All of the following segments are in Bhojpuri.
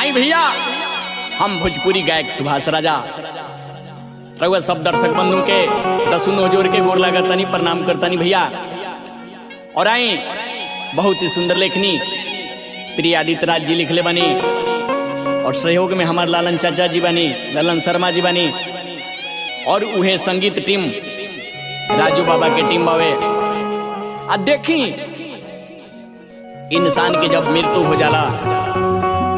आई भैया, हम भोजपुरी गायक सुभाष राजा रउआ सब दर्शक बंधु के दसुनो जोर के गोर लागतनी, प्रणाम करतनी भैया। और आई बहुत ही सुंदर लेखनी प्रिय आदित्य राज जी लिखले बनी और सहयोग में हमारे लालन चाचा जी बनी, ललन शर्मा जी बनी और उहे संगीत टीम राजू बाबा के टीम बावे। अब देखी इंसान के जब मृत्यु हो जाला,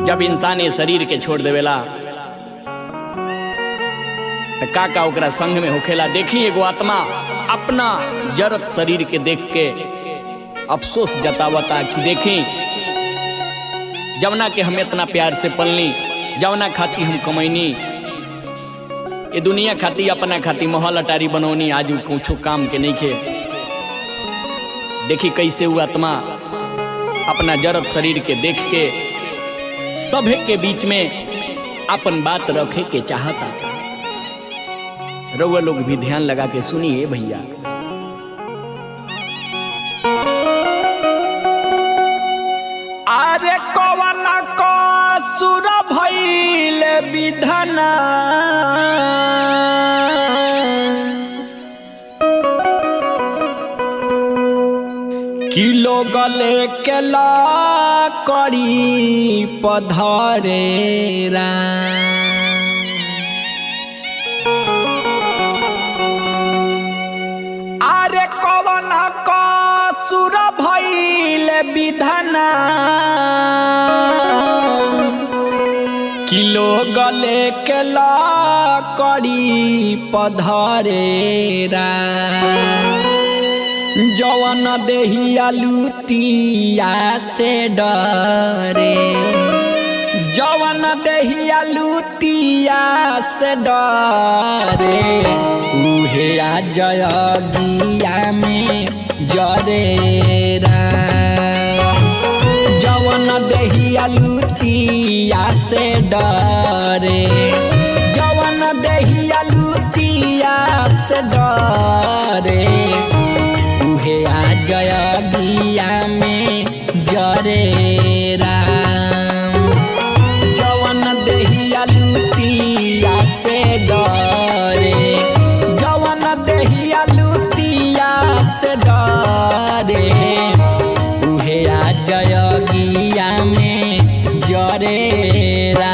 जब इंसान ये शरीर के छोड़ देवेला तो का ओकरा संग में होखेला। देखी एगो आत्मा अपना जरत शरीर के देख के अफसोस जतावता कि देखी जवना के हम इतना प्यार से पलनी, जवना खाती हम कमैनी, ये दुनिया खाती अपना खाती महल अटारी बनौनी, आज कुछ काम के नहीं खे। देखी कैसे वो आत्मा अपना जरत शरीर के देख के सभे के बीच में अपन बात रखे के चाहता। रउआ लोग भी ध्यान लगा के सुनिए भैया। अरे कवन कसुर भइल विधना, किलो गले के ला करी पधरेरा। अरे कवन कसुर भइल विधना, किलो गले के ला करी पधरेरा। जवन देहिया लुतिया से डरे, जवन देहिया लुतिया से डरे, उहे आ जयगिया में जरेरा। जवन देहिया लुतिया से डरे, जवन देहिया लुतिया से डरे, उहे आ जयगिया में जरेरा। जवन देहिया लुतिया से डरे, जवन देहिया लुतिया से डरे, उहे आ जयगिया में जरेरा।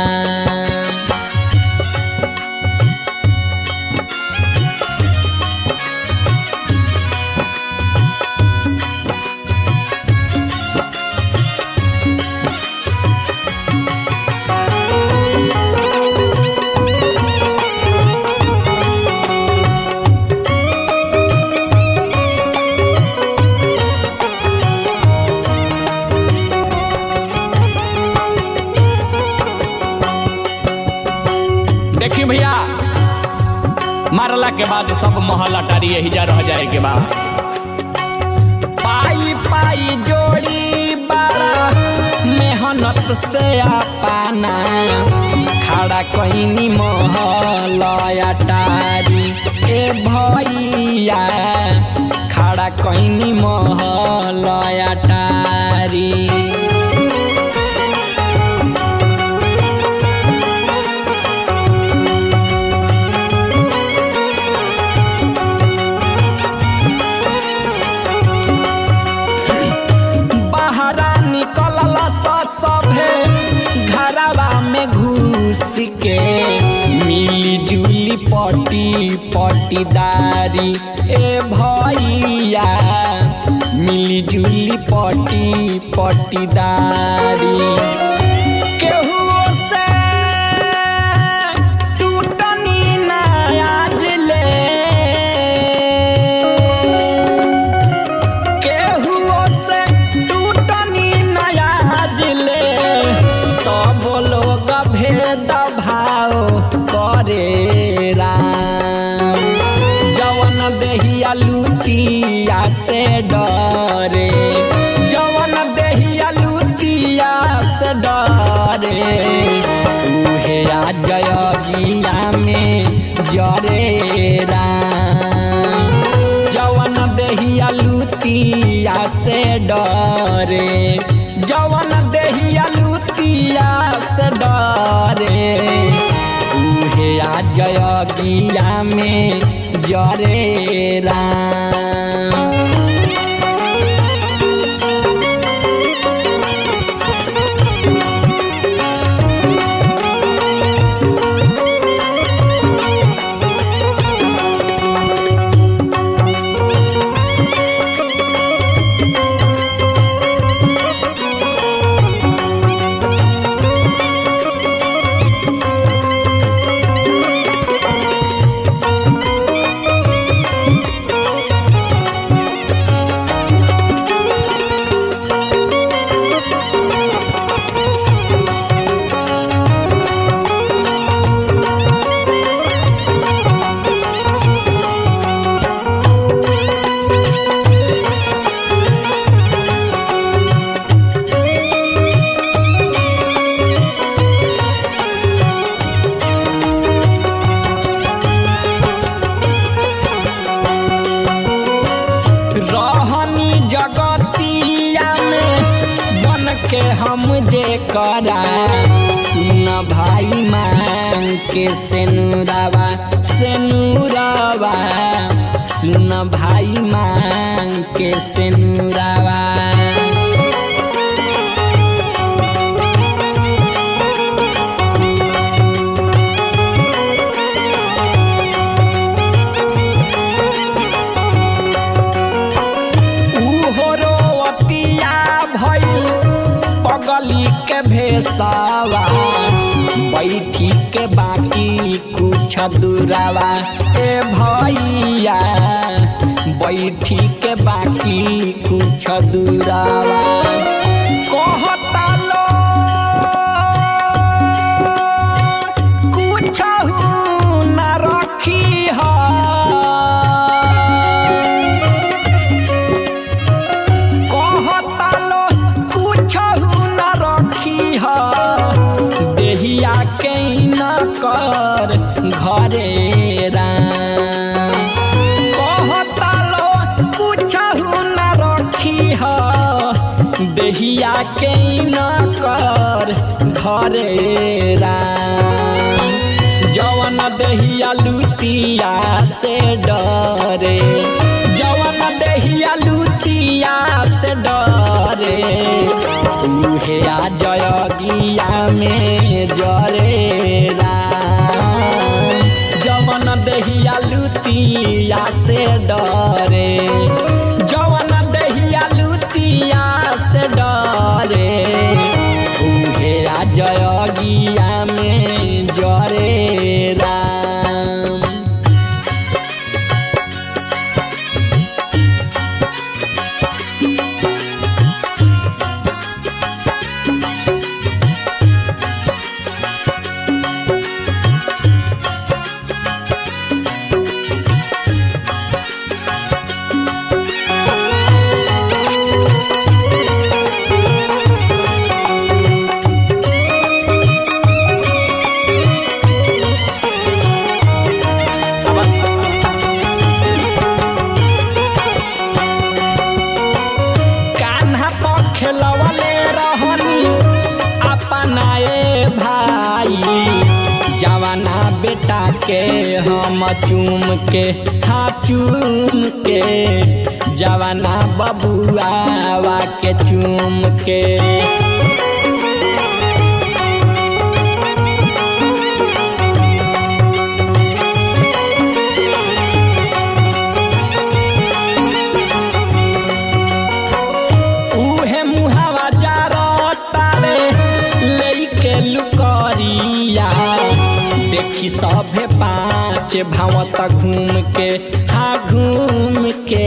देखी भैया, मारला के बाद सब महल अटारी यही जा रह जाए के बाद पाई पाई जोड़ी बारा मेहनत से अपना खड़ा कईनी महल अटारी। ए भैया खड़ा कईनी महल अटारी। सभे घरवा में घुस के मिली जुली पटी पटीदारी। ए भैया मिली जुली पटी पटीदारी। केहू से टूटनी ना आज ले, केहू से टूटनी ना आज ले, तब लोग भेद भाव करे राम। जवन देहिया लुतिया से डरे, जवन देहिया लुतिया से डरे, उहे आ जयगिया में जरे राम। जवन देहिया लुतिया से डरे, जवन देहिया लुतिया लुतिया से डरे उहे आ जयगिया में जरे राम। के हम जे करा सुन भाई मांग के सेनुरावा सेनुरावा सुन भाई मांग के सेनुरावा। पगली के भेसावा बैठी के बाकी कुछ दूरावा ए भैया बैठी के बाकी कुछ दूरावा। कहता लो कुछ न रखी है देहिया के न कर घरे राम। कहता लो कुछ न रखी है देहिया के न कर घरे राम। जवन देहिया लुतिया से डरे जवन देहिया लुतिया से डरे उहे आ जयगिया में जरे राम। जवन देहिया लुतिया से डरे जवन देहिया लुतिया से डरे उहे आ जयगिया में जरे राम। खेलवले रहनी अपनाए भाई जवाना बेटा के हम चूम के हाँ चूम के जवाना बबुआ के चूम के। देखी सभे पाँच भावत घूम के हाँ घूम के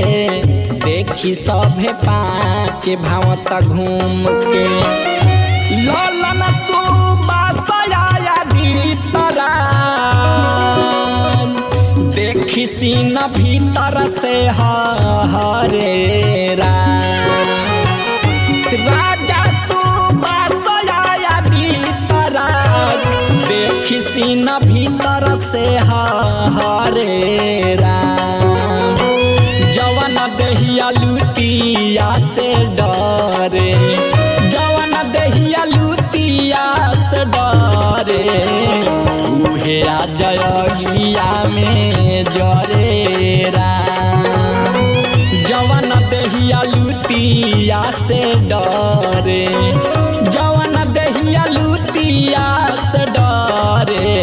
देखी सभे पाँच भावत घूम के। ललन सुबासया भीतरा देखी सीन भीतर से हरे राजा सुबासया भीतरा देखी सीन भीतर से हरे राम। जवन देहिया लुतिया से डरे जवन देहिया लुतिया में जरे राम। जवन देहिया लुतिया से डरे, जवन देहिया लुतिया से डरे,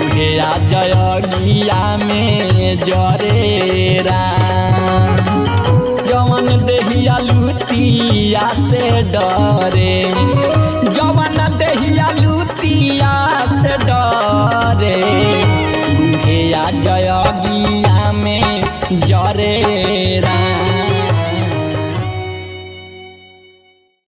उहे आ जयगिया में जरे राम। जवन देहिया लुतिया से डरे, जवन देहिया लुतिया से डरे, उहे आ जयगिया में जरे राम।